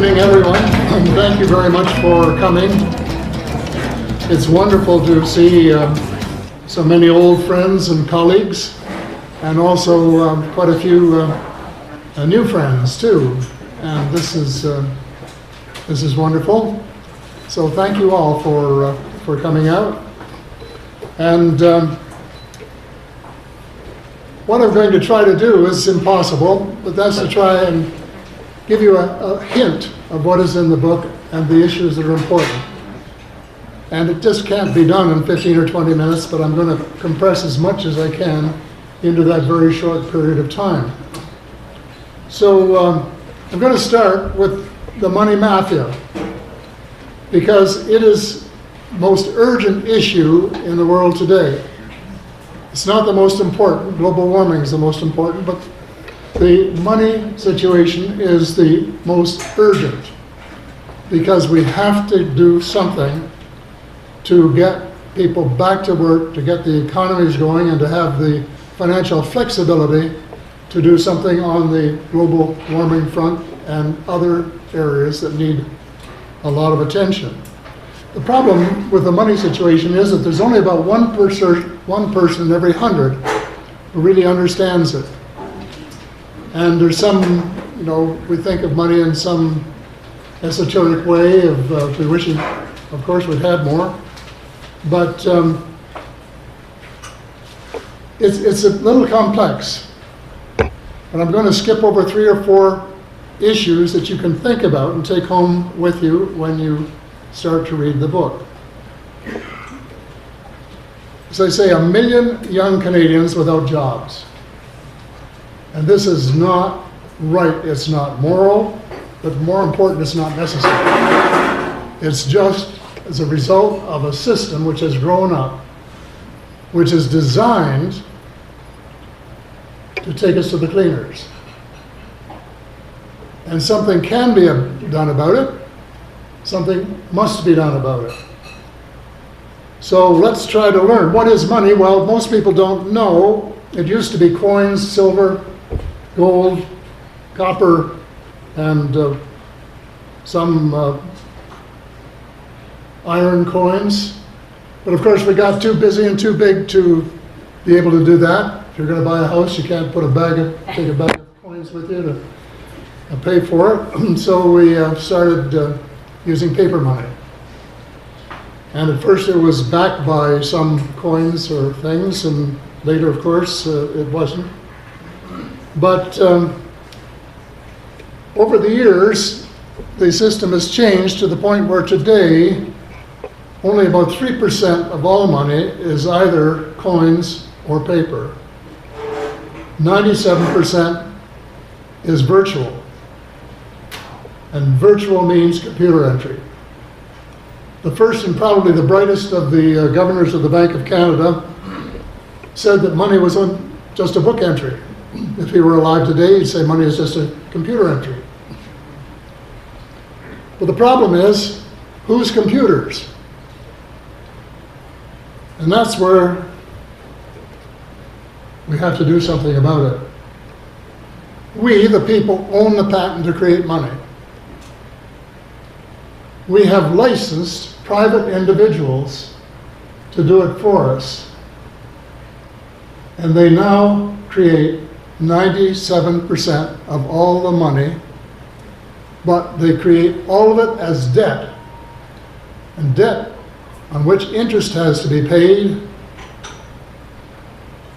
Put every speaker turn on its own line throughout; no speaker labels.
evening, everyone, and thank you very much for coming. It's wonderful to see so many old friends and colleagues, and also quite a few new friends too. And this is wonderful. So thank you all for coming out. And what I'm going to try to do is impossible, but that's to try and give you a hint of what is in the book and the issues that are important. And it just can't be done in 15 or 20 minutes, but I'm going to compress as much as I can into that very short period of time. So I'm going to start with the money mafia, because it is the most urgent issue in the world today. It's not the most important. Global warming is the most important, but the money situation is the most urgent, because we have to do something to get people back to work, to get the economies going, and to have the financial flexibility to do something on the global warming front and other areas that need a lot of attention. The problem with the money situation is that there's only about one person in every 100 who really understands it. And there's some, we think of money in some esoteric way of we wish, of course, we'd had more. But it's a little complex. And I'm going to skip over 3 or 4 issues that you can think about and take home with you when you start to read the book. As I say, 1 million young Canadians without jobs. And this is not right, it's not moral, but more important, it's not necessary. It's just as a result of a system which has grown up, which is designed to take us to the cleaners. And something can be done about it. Something must be done about it. So let's try to learn. What is money? Well, most people don't know. It used to be coins, silver, gold, copper, and some iron coins. But of course we got too busy and too big to be able to do that. If you're going to buy a house, you can't take a bag of coins with you to pay for it. So we started using paper money. And at first it was backed by some coins or things, and later, of course, it wasn't. But over the years, the system has changed to the point where today, only about 3% of all money is either coins or paper. 97% is virtual. And virtual means computer entry. The first and probably the brightest of the governors of the Bank of Canada said that money was just a book entry. If he were alive today, he'd say money is just a computer entry. But the problem is, whose computers? And that's where we have to do something about it. We, the people, own the patent to create money. We have licensed private individuals to do it for us. And they now create 97% of all the money, but they create all of it as debt. And debt on which interest has to be paid,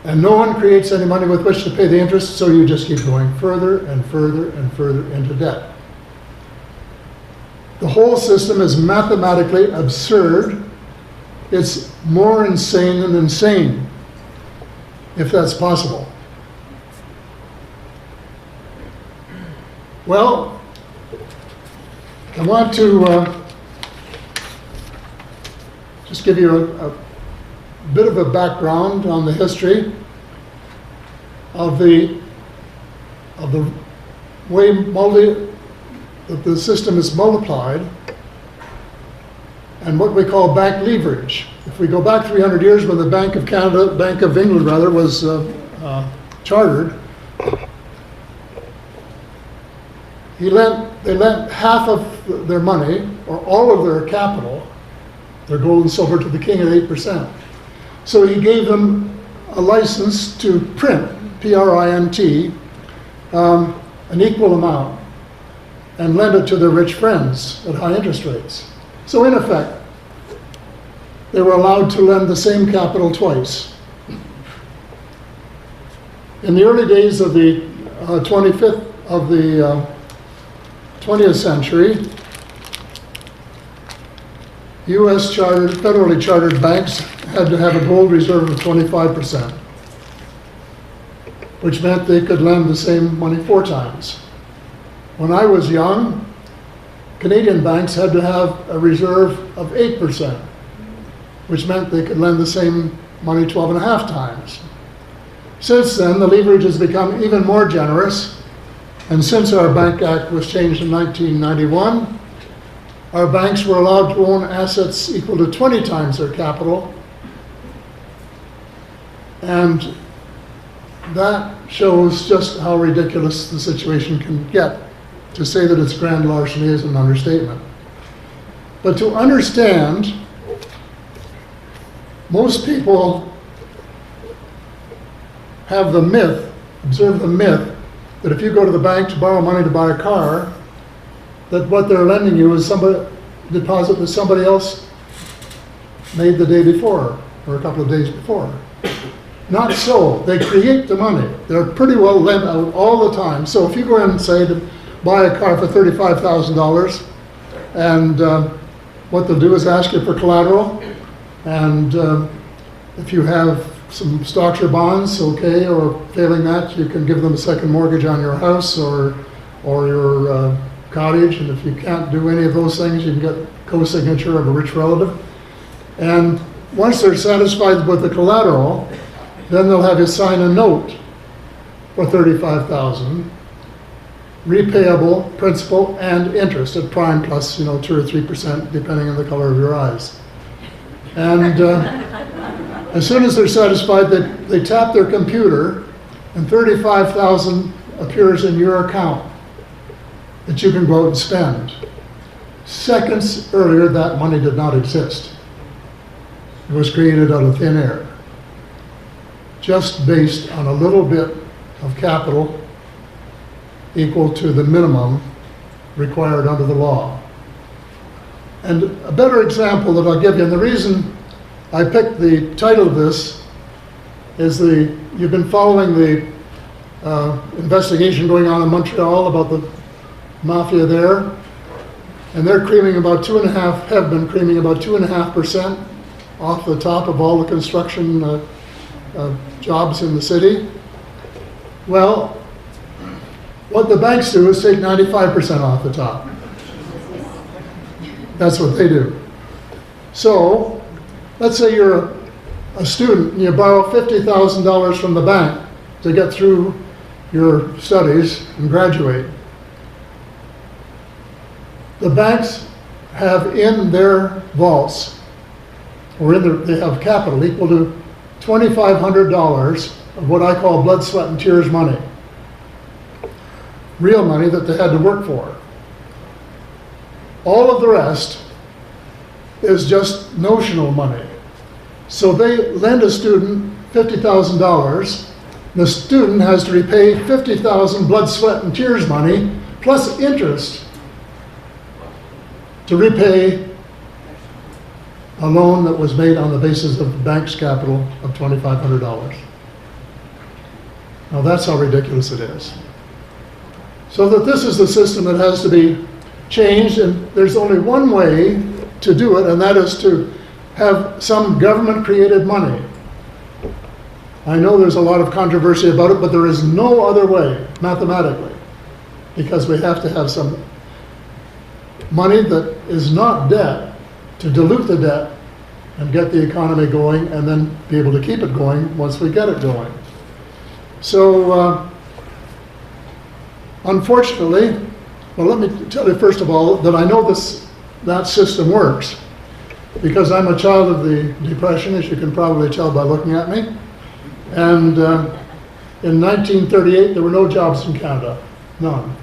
and no one creates any money with which to pay the interest, so you just keep going further and further and further into debt. The whole system is mathematically absurd. It's more insane than insane, if that's possible. Well, I want to just give you a bit of a background on the history of the way that the system is multiplied and what we call bank leverage. If we go back 300 years when the Bank of Canada, Bank of England rather, was chartered, they lent half of their money, or all of their capital, their gold and silver, to the king at 8%. So he gave them a license to print, P-R-I-N-T, an equal amount, and lend it to their rich friends at high interest rates. So in effect, they were allowed to lend the same capital twice. In the early days of the 20th century, U.S. federally chartered banks had to have a gold reserve of 25%, which meant they could lend the same money 4 times. When I was young, Canadian banks had to have a reserve of 8%, which meant they could lend the same money 12.5 times. Since then, the leverage has become even more generous, and since our Bank Act was changed in 1991, our banks were allowed to own assets equal to 20 times their capital, and that shows just how ridiculous the situation can get. To say that it's grand larceny is an understatement. But to understand, most people have the myth, observe the myth, that if you go to the bank to borrow money to buy a car, that what they're lending you is deposit that somebody else made the day before, or a couple of days before. Not so. They create the money. They're pretty well lent out all the time. So if you go in and say to buy a car for $35,000, and what they'll do is ask you for collateral, and if you have some stocks or bonds, okay, or failing that, you can give them a second mortgage on your house or your cottage, and if you can't do any of those things, you can get co-signature of a rich relative. And once they're satisfied with the collateral, then they'll have you sign a note for $35,000, repayable principal and interest at prime plus, 2 or 3%, depending on the color of your eyes. And as soon as they're satisfied, they tap their computer, and $35,000 appears in your account that you can go out and spend. Seconds earlier, that money did not exist. It was created out of thin air, just based on a little bit of capital equal to the minimum required under the law. And a better example that I'll give you, and the reason I picked the title of this is you've been following the investigation going on in Montreal about the Mafia there, and they're creaming about have been creaming about 2.5% off the top of all the construction jobs in the city. Well, what the banks do is take 95% off the top. That's what they do. So, let's say you're a student and you borrow $50,000 from the bank to get through your studies and graduate. The banks have in their vaults, or they have capital equal to $2,500 of what I call blood, sweat, and tears money. Real money that they had to work for. All of the rest is just notional money. So they lend a student $50,000. The student has to repay $50,000 blood, sweat, and tears money plus interest to repay a loan that was made on the basis of the bank's capital of $2,500. Now that's how ridiculous it is. So that this is the system that has to be changed, and there's only one way to do it, and that is to have some government-created money. I know there's a lot of controversy about it, but there is no other way, mathematically, because we have to have some money that is not debt to dilute the debt and get the economy going, and then be able to keep it going once we get it going. So, unfortunately, well, let me tell you first of all that I know that system works because I'm a child of the Depression, as you can probably tell by looking at me. And in 1938, there were no jobs in Canada, none.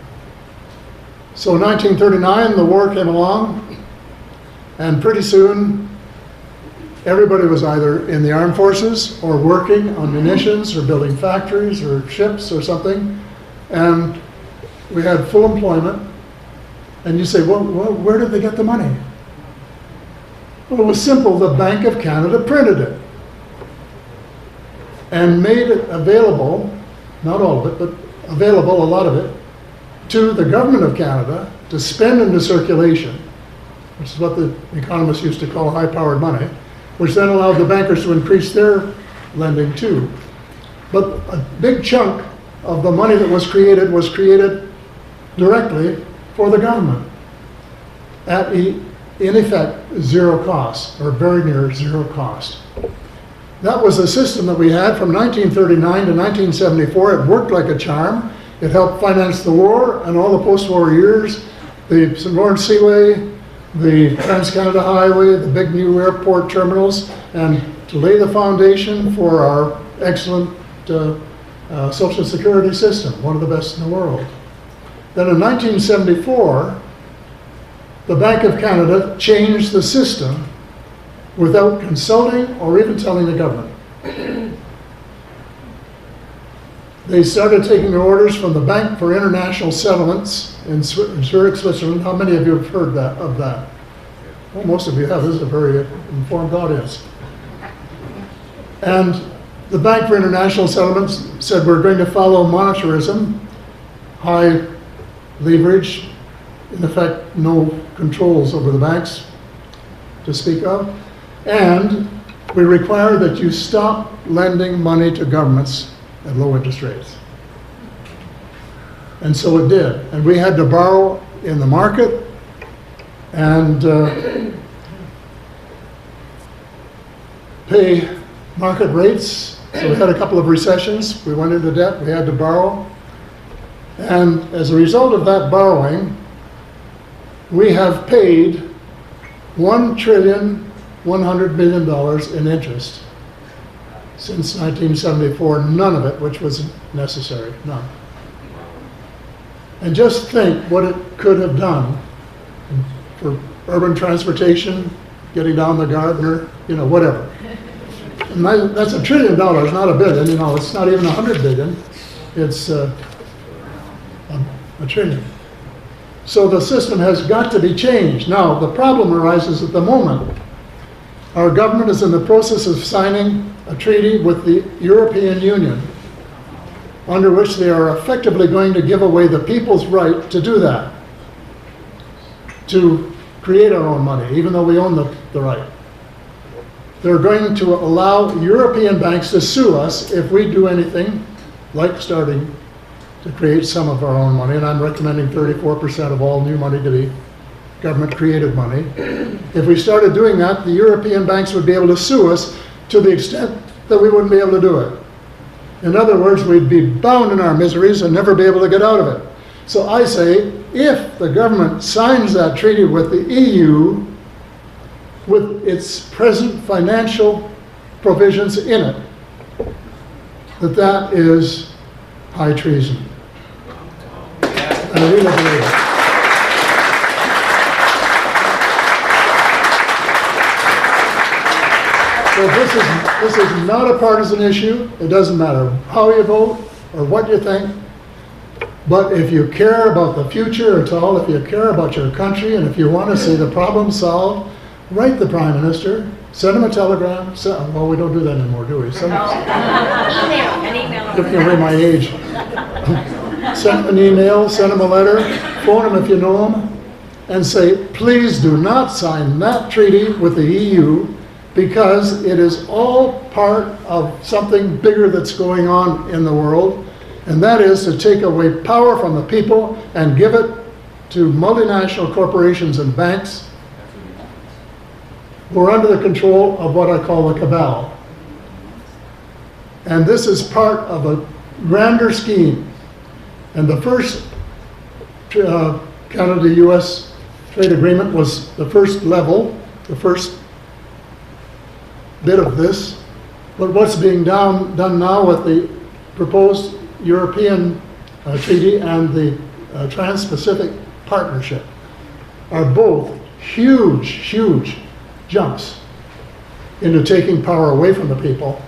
So in 1939, the war came along, and pretty soon, everybody was either in the armed forces or working on munitions or building factories or ships or something, and we had full employment. And you say, well, where did they get the money? Well, it was simple. The Bank of Canada printed it and made it available, not all of it, but available, a lot of it, to the government of Canada to spend into circulation, which is what the economists used to call high-powered money, which then allowed the bankers to increase their lending too. But a big chunk of the money that was created directly for the government at, in effect, zero cost, or very near zero cost. That was the system that we had from 1939 to 1974. It worked like a charm. It helped finance the war and all the post-war years, the St. Lawrence Seaway, the Trans-Canada Highway, the big new airport terminals, and to lay the foundation for our excellent Social Security system, one of the best in the world. Then in 1974, the Bank of Canada changed the system without consulting or even telling the government. They started taking orders from the Bank for International Settlements in Zurich, Switzerland. How many of you have heard of that? Well, most of you have. This is a very informed audience. And the Bank for International Settlements said, we're going to follow monetarism, high leverage, in effect, no controls over the banks to speak of, and we require that you stop lending money to governments at low interest rates. And so it did. And we had to borrow in the market and pay market rates. So we had a couple of recessions. We went into debt. We had to borrow. And as a result of that borrowing, we have paid $1.1 trillion in interest since 1974, none of it which was necessary, none. And just think what it could have done for urban transportation, getting down the Gardner, whatever. And that's $1 trillion, not a billion, it's not even 100 billion, it's a trillion. So the system has got to be changed. Now, the problem arises at the moment. Our government is in the process of signing a treaty with the European Union, under which they are effectively going to give away the people's right to do that, to create our own money, even though we own the right. They're going to allow European banks to sue us if we do anything like starting to create some of our own money, and I'm recommending 34% of all new money to be government-created money. If we started doing that, the European banks would be able to sue us to the extent that we wouldn't be able to do it. In other words, we'd be bound in our miseries and never be able to get out of it. So I say, if the government signs that treaty with the EU, with its present financial provisions in it, that is high treason. I really believe it. So this is not a partisan issue. It doesn't matter how you vote or what you think. But if you care about the future at all, if you care about your country, and if you want to see the problem solved, write the Prime Minister, send him a telegram. Well, we don't do that anymore, do we?
An email.
Giving away my age. Send him an email, send him a letter, phone him if you know him, and say, please do not sign that treaty with the EU, because it is all part of something bigger that's going on in the world, and that is to take away power from the people and give it to multinational corporations and banks who are under the control of what I call the cabal. And this is part of a grander scheme. And the first Canada-US trade agreement was the first level, the first bit of this. But what's being done now with the proposed European treaty and the Trans-Pacific partnership are both huge, huge jumps into taking power away from the people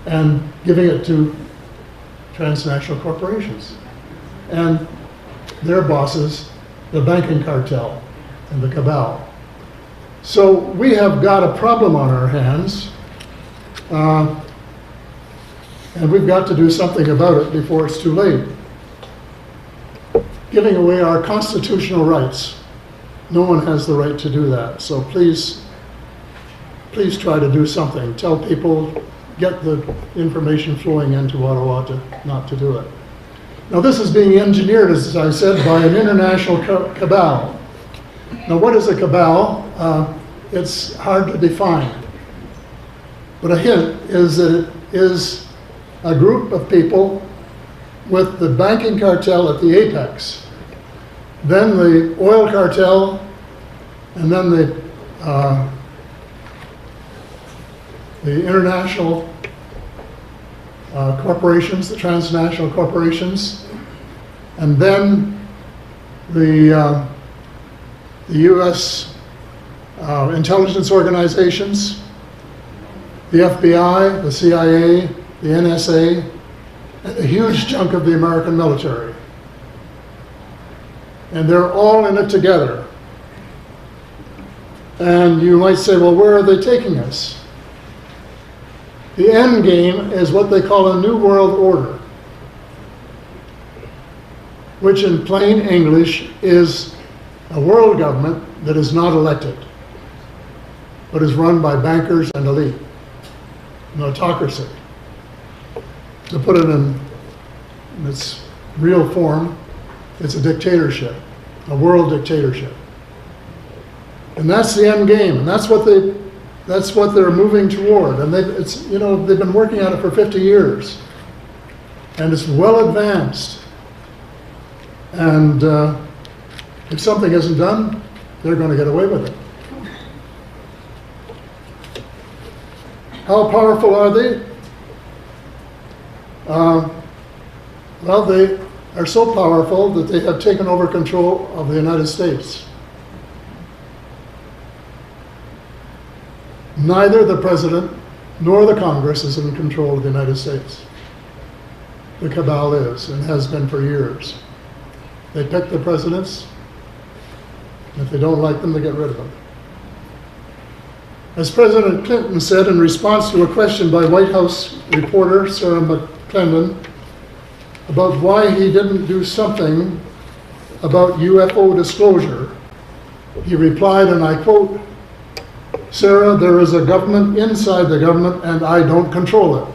and giving it to transnational corporations and their bosses, the banking cartel and the cabal. So we have got a problem on our hands, and we've got to do something about it before it's too late. Giving away our constitutional rights. No one has the right to do that. So please try to do something. Tell people, get the information flowing into Ottawa not to do it. Now this is being engineered, as I said, by an international cabal. Now what is a cabal? It's hard to define. But a hint is that it is a group of people with the banking cartel at the apex, then the oil cartel, and then the international corporations, the transnational corporations, and then the U.S. Intelligence organizations, the FBI, the CIA, the NSA, and a huge chunk of the American military. And they're all in it together. And you might say, well, where are they taking us? The end game is what they call a New World Order, which in plain English is a world government that is not elected, but is run by bankers and elite, an autocracy. To put it in its real form, it's a dictatorship, a world dictatorship. And that's the end game, and that's what they're moving toward. And they've been working on it for 50 years, and it's well advanced. And if something isn't done, they're going to get away with it. How powerful are they? Well, they are so powerful that they have taken over control of the United States. Neither the president nor the Congress is in control of the United States. The cabal is, and has been for years. They pick the presidents, and if they don't like them, they get rid of them. As President Clinton said in response to a question by White House reporter Sarah McClendon about why he didn't do something about UFO disclosure, he replied, and I quote, "Sarah, there is a government inside the government and I don't control it."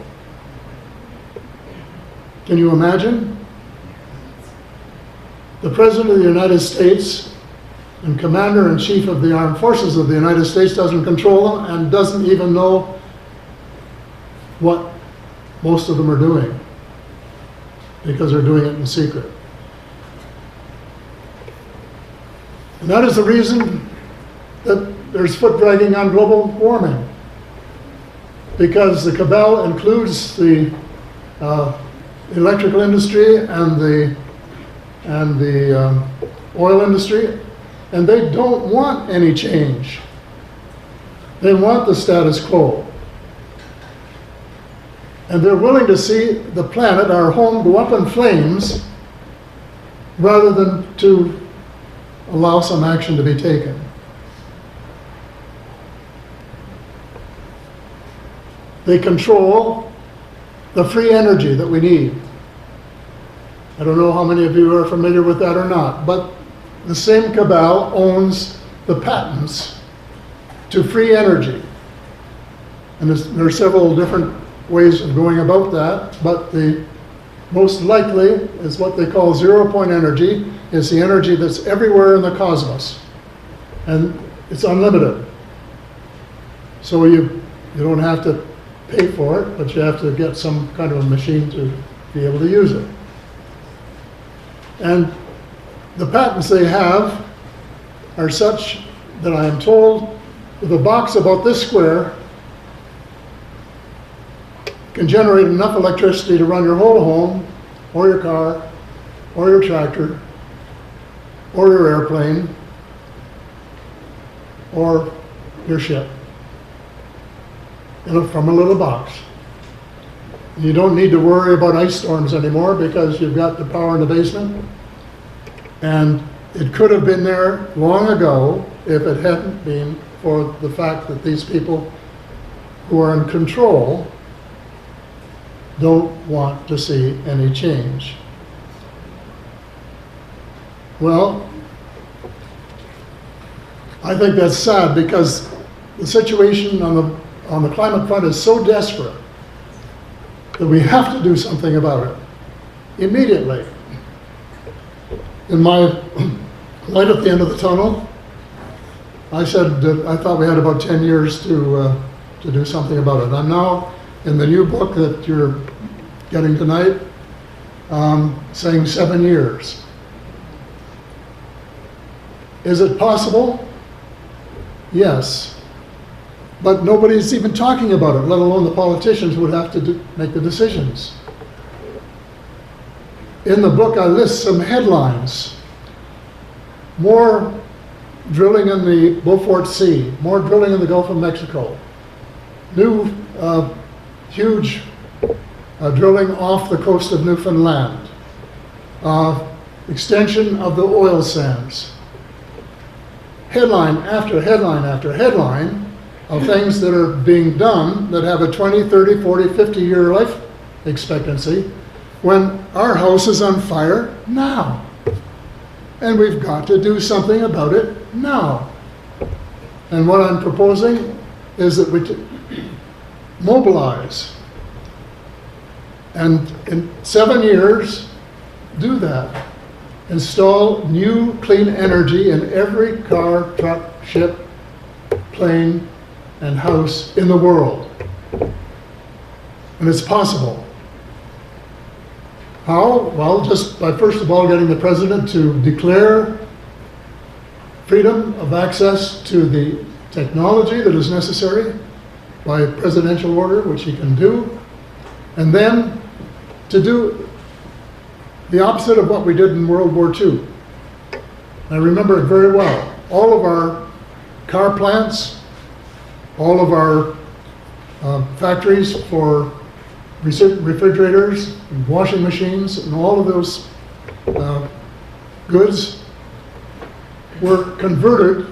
Can you imagine? The President of the United States and Commander-in-Chief of the Armed Forces of the United States doesn't control them and doesn't even know what most of them are doing, because they're doing it in secret. And that is the reason that there's foot dragging on global warming, because the cabal includes the electrical industry and the oil industry, and they don't want any change. They want the status quo. And they're willing to see the planet, our home, go up in flames rather than to allow some action to be taken. They control the free energy that we need. I don't know how many of you are familiar with that or not, but the same cabal owns the patents to free energy. And there are several different ways of going about that, but the most likely is what they call zero-point energy. Is the energy that's everywhere in the cosmos, and it's unlimited. So you don't have to pay for it, but you have to get some kind of a machine to be able to use it. And the patents they have are such that I am told with a box about this square can generate enough electricity to run your whole home or your car or your tractor or your airplane, or your ship, from a little box. You don't need to worry about ice storms anymore because you've got the power in the basement. And it could have been there long ago if it hadn't been for the fact that these people who are in control don't want to see any change. Well, I think that's sad because the situation on the climate front is so desperate that we have to do something about it immediately. In my light at the end of the tunnel, I said that I thought we had about 10 years to do something about it. I'm now in the new book that you're getting tonight, saying 7 years. Is it possible? Yes. But nobody's even talking about it, let alone the politicians who would have to make the decisions. In the book, I list some headlines. More drilling in the Beaufort Sea, more drilling in the Gulf of Mexico, new huge drilling off the coast of Newfoundland, extension of the oil sands. Headline after headline after headline of things that are being done that have a 20, 30, 40, 50-year life expectancy when our house is on fire now. And we've got to do something about it now. And what I'm proposing is that we mobilize and in 7 years do that. Install new clean energy in every car, truck, ship, plane, and house in the world. And it's possible. How? Well, just by first of all getting the president to declare freedom of access to the technology that is necessary by presidential order, which he can do, and then to do the opposite of what we did in World War II. I remember it very well. All of our car plants, all of our factories for refrigerators, and washing machines, and all of those goods were converted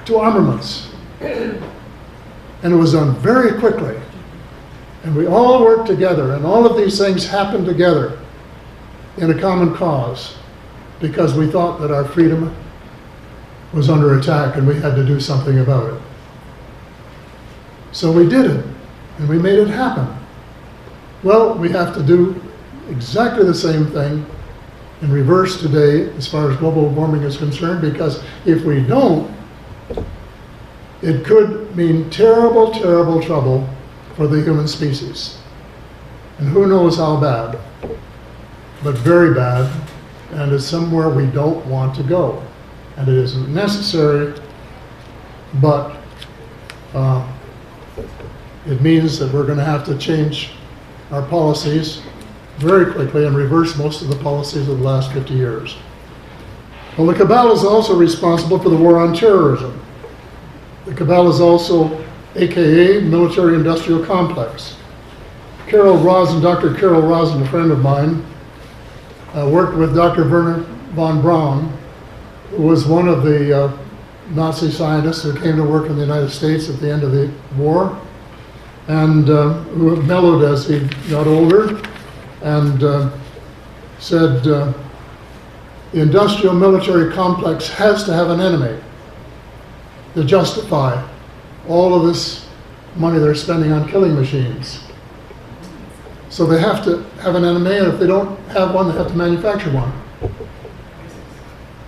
to armaments. And it was done very quickly. And we all worked together, and all of these things happened together in a common cause because we thought that our freedom was under attack and we had to do something about it. So we did it, and we made it happen. Well, we have to do exactly the same thing in reverse today as far as global warming is concerned, because if we don't, it could mean terrible, terrible trouble for the human species. And who knows how bad, but very bad, and it's somewhere we don't want to go. And it isn't necessary, but it means that we're going to have to change our policies very quickly and reverse most of the policies of the last 50 years. Well, the cabal is also responsible for the war on terrorism. The cabal is also AKA military-industrial complex. Dr. Carol Rosin, a friend of mine, worked with Dr. Werner von Braun, who was one of the Nazi scientists who came to work in the United States at the end of the war, and who mellowed as he got older, and said the industrial military complex has to have an enemy to justify all of this money they're spending on killing machines. So they have to have an enemy, and if they don't have one, they have to manufacture one.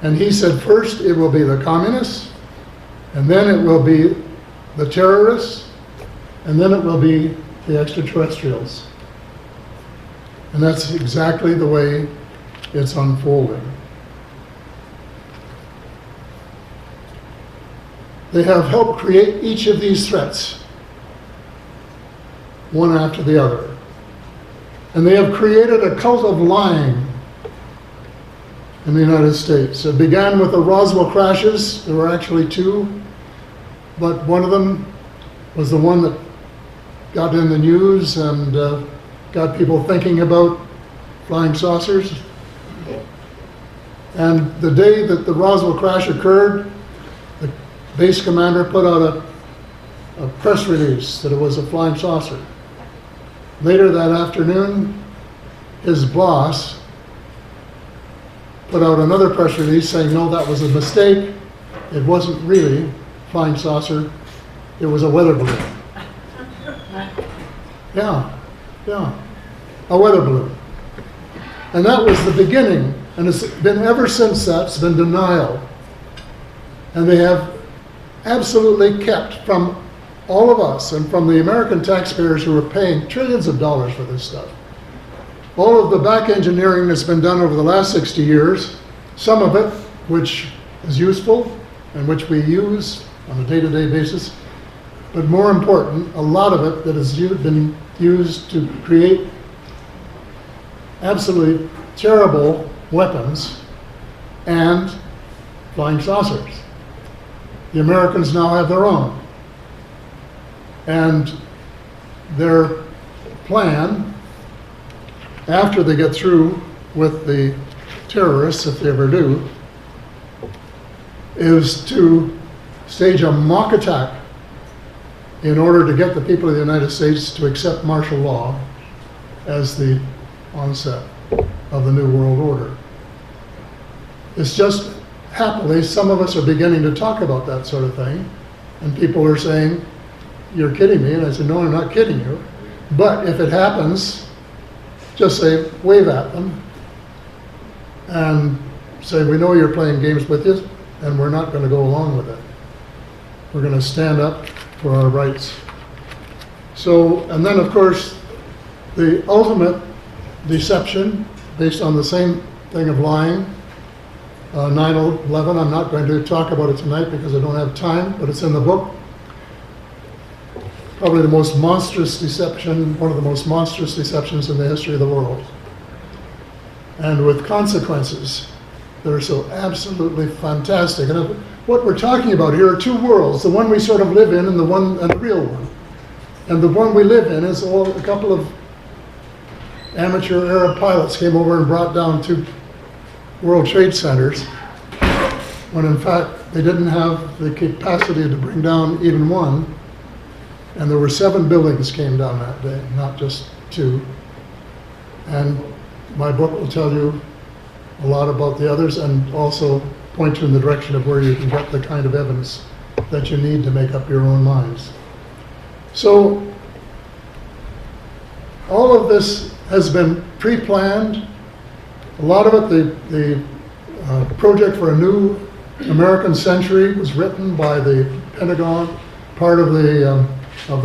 And he said first it will be the communists, and then it will be the terrorists, and then it will be the extraterrestrials. And that's exactly the way it's unfolding. They have helped create each of these threats, one after the other. And they have created a cult of lying. in the United States. It began with the Roswell crashes. There were actually two, but one of them was the one that got in the news and got people thinking about flying saucers. And the day that the Roswell crash occurred, the base commander put out a press release that it was a flying saucer. Later that afternoon, his boss put out another press release saying, no, that was a mistake. It wasn't really a flying saucer. It was a weather balloon. Yeah, a weather balloon. And that was the beginning. And it's been ever since that, it's been denial. And they have absolutely kept from all of us and from the American taxpayers who are paying trillions of dollars for this stuff. All of the back engineering that's been done over the last 60 years, some of it which is useful and which we use on a day-to-day basis, but more important, a lot of it that has been used to create absolutely terrible weapons and flying saucers. The Americans now have their own. And their plan, after they get through with the terrorists, if they ever do, is to stage a mock attack in order to get the people of the United States to accept martial law as the onset of the New World Order. It's just, happily, some of us are beginning to talk about that sort of thing, and people are saying, you're kidding me, and I said, no, I'm not kidding you, but if it happens, just say, wave at them, and say, we know you're playing games with us, and we're not going to go along with it. We're going to stand up for our rights. So, and then of course, the ultimate deception, based on the same thing of lying, 9/11, I'm not going to talk about it tonight because I don't have time, but it's in the book. Probably the most monstrous deception, one of the most monstrous deceptions in the history of the world. And with consequences that are so absolutely fantastic. And what we're talking about here are two worlds, the one we sort of live in and the real one. And the one we live in is a couple of amateur Arab pilots came over and brought down two World Trade Centers, when in fact they didn't have the capacity to bring down even one. And there were 7 buildings came down that day, not just 2. And my book will tell you a lot about the others and also point you in the direction of where you can get the kind of evidence that you need to make up your own minds. So all of this has been pre-planned. A lot of it, the project for a new American century was written by the Pentagon, part of the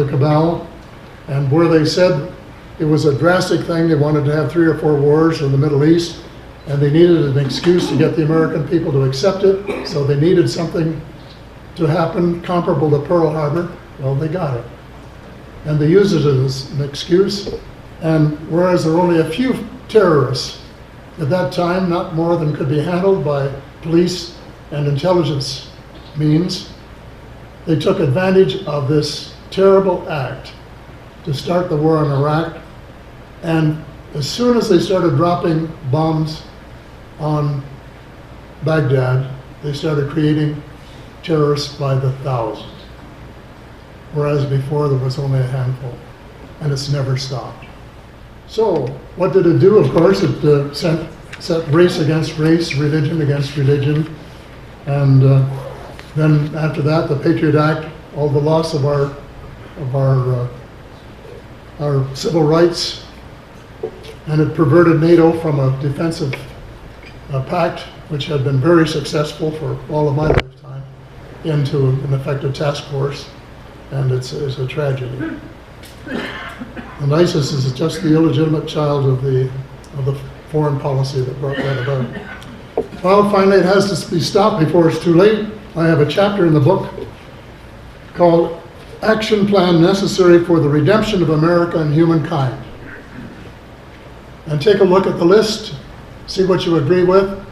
cabal, and where they said it was a drastic thing. They wanted to have 3 or 4 wars in the Middle East, and they needed an excuse to get the American people to accept it, so they needed something to happen comparable to Pearl Harbor. Well, they got it. And they used it as an excuse, and whereas there were only a few terrorists at that time, not more than could be handled by police and intelligence means, they took advantage of this terrible act to start the war in Iraq. And as soon as they started dropping bombs on Baghdad, they started creating terrorists by the thousands. Whereas before there was only a handful, and it's never stopped. So what did it do? Of course, it set race against race, religion against religion, and then after that, the Patriot Act, all the loss of our civil rights, and it perverted NATO from a defensive pact, which had been very successful for all of my lifetime, into an effective task force, and it's a tragedy. And ISIS is just the illegitimate child of the foreign policy that brought that about. Well, finally, it has to be stopped before it's too late. I have a chapter in the book called Action Plan Necessary for the Redemption of America and Humankind. And take a look at the list, see what you agree with.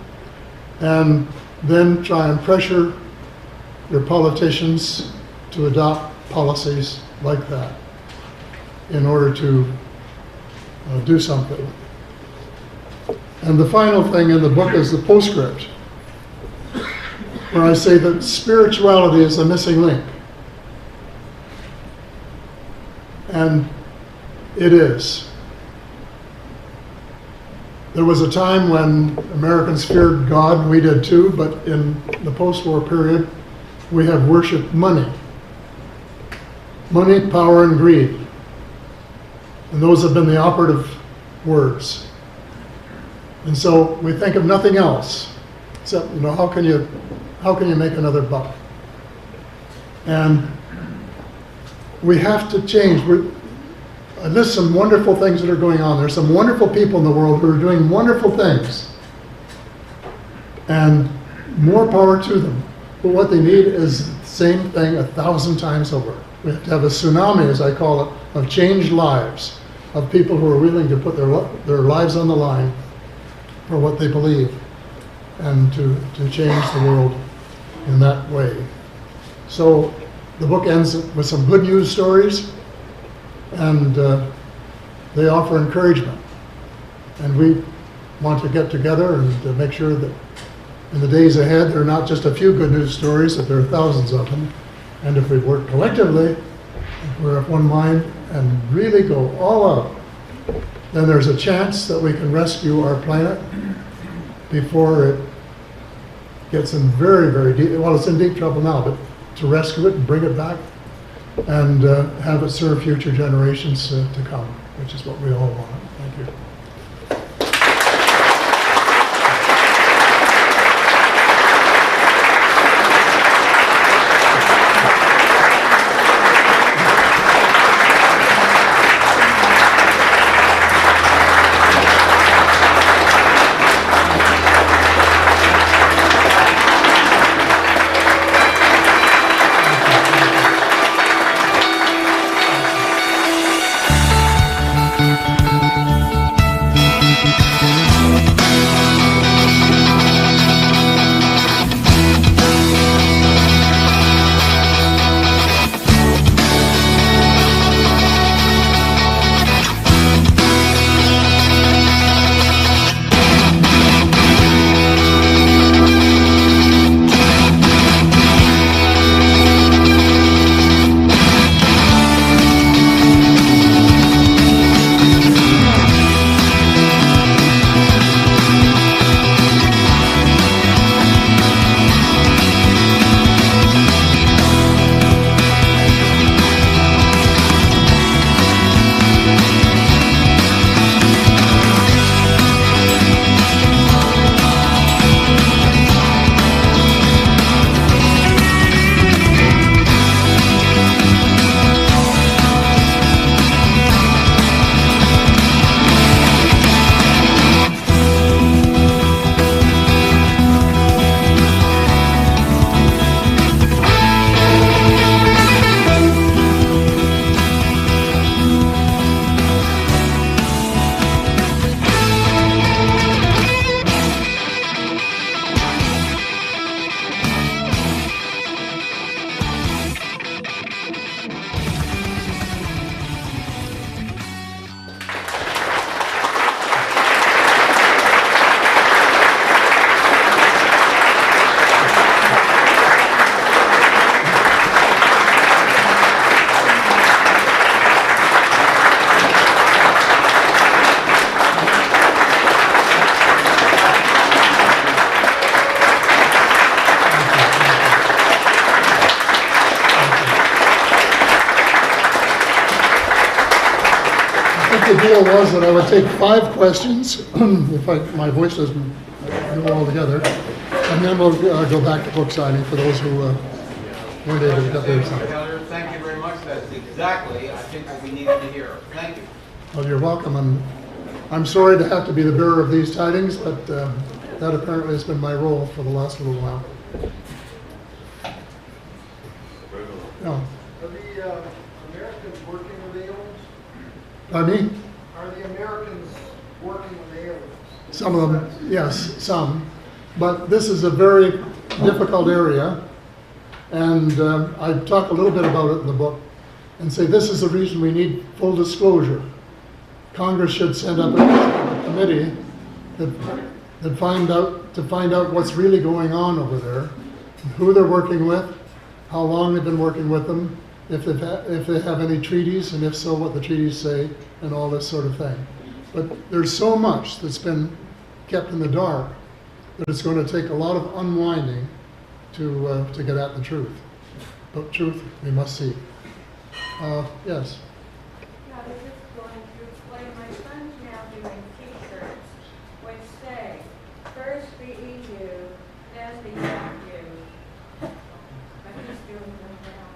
and then try and pressure your politicians to adopt policies like that in order to do something. And the final thing in the book is the postscript, where I say that spirituality is the missing link. And it is. There was a time when Americans feared God, and we did too, but in the post-war period, we have worshipped money. Money, power, and greed. And those have been the operative words. And so we think of nothing else except, how can you make another buck? And we have to change. I list some wonderful things that are going on. There's some wonderful people in the world who are doing wonderful things. And more power to them. But what they need is the same thing 1,000 times over. We have to have a tsunami, as I call it, of changed lives, of people who are willing to put their lives on the line for what they believe and to change the world in that way. So the book ends with some good news stories, and they offer encouragement. And we want to get together and to make sure that in the days ahead, there are not just a few good news stories, that there are thousands of them. And if we work collectively, if we're of one mind and really go all out, then there's a chance that we can rescue our planet before it gets in very, very deep, well, it's in deep trouble now, but to rescue it and bring it back and have it serve future generations to come, which is what we all want. Thank you. The deal was that I would take 5 questions, if my voice doesn't go all together, and then we'll go back to book signing for those who weren't able to get there.
Hellyer, thank you very much. That's exactly, I think, what we needed to hear. Thank you.
Well, you're welcome, and I'm sorry to have to be the bearer of these tidings, but that apparently has been my role for the last little while. No.
Are the Americans working with aliens?
Pardon me?
Are the Americans working with aliens?
Some of them, yes, some. But this is a very difficult area, and I talk a little bit about it in the book, and say this is the reason we need full disclosure. Congress should send up a committee that find out what's really going on over there, who they're working with, how long they've been working with them, if they have any treaties, and if so, what the treaties say, and all this sort of thing. But there's so much that's been kept in the dark that it's going to take a lot of unwinding to get at the truth. But truth we must see. Yes.
Yeah, I was just going to explain, my son's now doing t-shirts which say, first the EU, then the EU. But he's doing them now.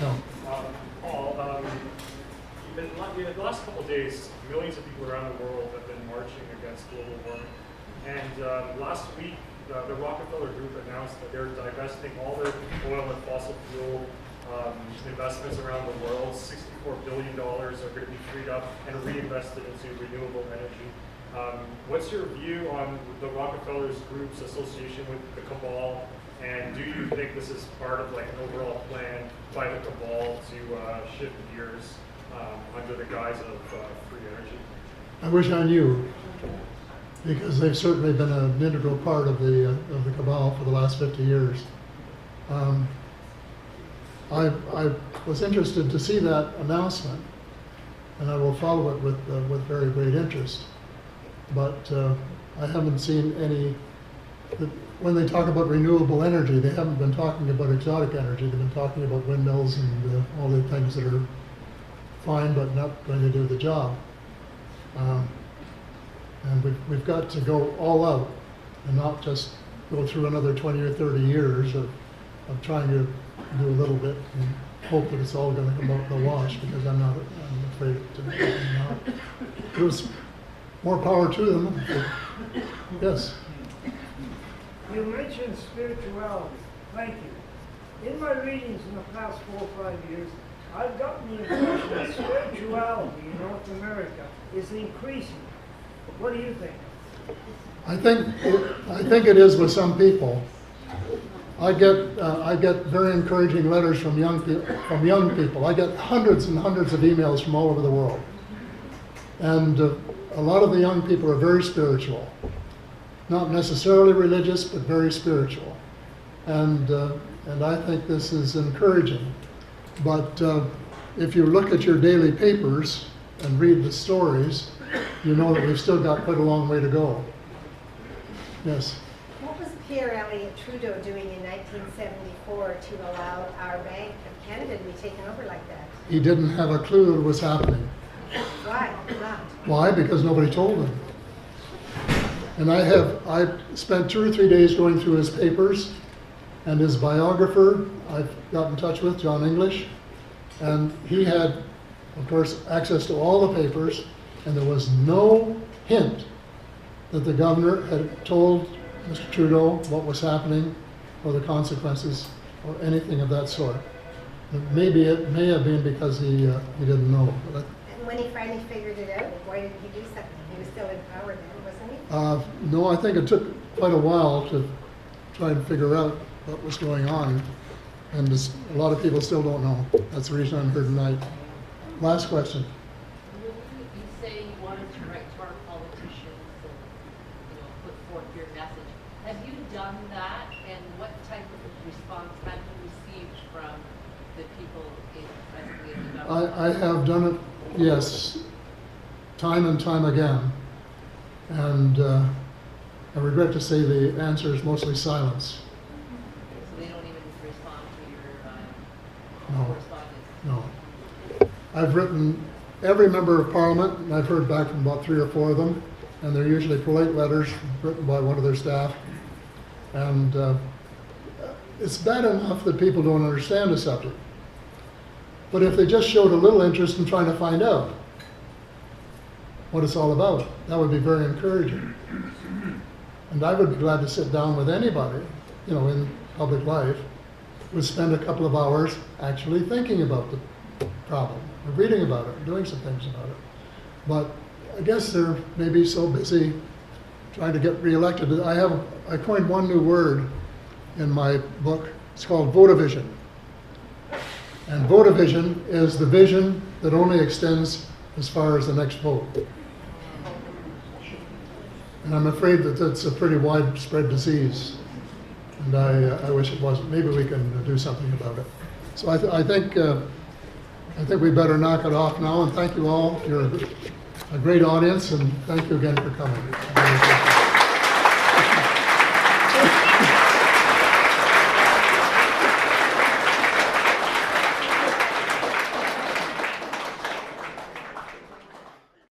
No.
Paul, in the last couple of days, millions of people around the world have been marching against global warming. And last week, the Rockefeller Group announced that they're divesting all their oil and fossil fuel investments around the world. $64 billion are going to be freed up and reinvested into renewable energy. What's your view on the Rockefeller Group's association with the cabal? And do you think this is part of like an overall plan by the cabal to shift gears under the guise of free energy?
I wish I knew, because they've certainly been an integral part of the cabal for the last 50 years. I was interested to see that announcement, and I will follow it with very great interest. But I haven't seen any. When they talk about renewable energy, they haven't been talking about exotic energy. They've been talking about windmills and all the things that are fine but not going to do the job. And we've got to go all out and not just go through another 20 or 30 years of trying to do a little bit and hope that it's all going to come out in the wash, because I'm afraid it's not. There's more power to them. Yes.
You mentioned spirituality. Thank you. In my readings in the past 4 or 5 years, I've gotten the impression that spirituality in North America is increasing. What do you think?
I think it is with some people. I get very encouraging letters from young people. I get hundreds and hundreds of emails from all over the world, and a lot of the young people are very spiritual, not necessarily religious, but very spiritual, and I think this is encouraging. But if you look at your daily papers and read the stories, you know that we've still got quite a long way to go. Yes.
What was Pierre Elliott Trudeau doing in 1974 to allow our Bank of Canada to be taken over like that?
He didn't have a clue what was happening.
Why not?
Why? Because nobody told him. And I spent 2 or 3 days going through his papers, and his biographer I've got in touch with, John English, and he had, of course, access to all the papers, and there was no hint that the governor had told Mr. Trudeau what was happening or the consequences or anything of that sort. Maybe it may have been because he didn't know. But
And when he finally figured it out, why didn't he do something? He was still in power then, wasn't he?
no, I think it took quite a while to try and figure out what was going on, and a lot of people still don't know. That's the reason I'm here tonight. Last question.
You say you wanted to write to our politicians and put forth your message. Have you done that, and what type of response have you received from the people presently in the government?
I have done it, yes, time and time again, and I regret to say the answer is mostly silence.
So they don't even respond to your
No.
correspondence?
No. I've written every member of Parliament, and I've heard back from about 3 or 4 of them, and they're usually polite letters written by one of their staff. And it's bad enough that people don't understand the subject. But if they just showed a little interest in trying to find out what it's all about, that would be very encouraging. And I would be glad to sit down with anybody, in public life, would spend a couple of hours actually thinking about the problem, or reading about it, or doing some things about it. But I guess they're maybe so busy trying to get reelected. I coined one new word in my book. It's called votavision. And votavision is the vision that only extends as far as the next vote. And I'm afraid that that's a pretty widespread disease. And I wish it wasn't. Maybe we can do something about it. So I think we better knock it off now. And thank you all. You're a great audience, and thank you again for coming.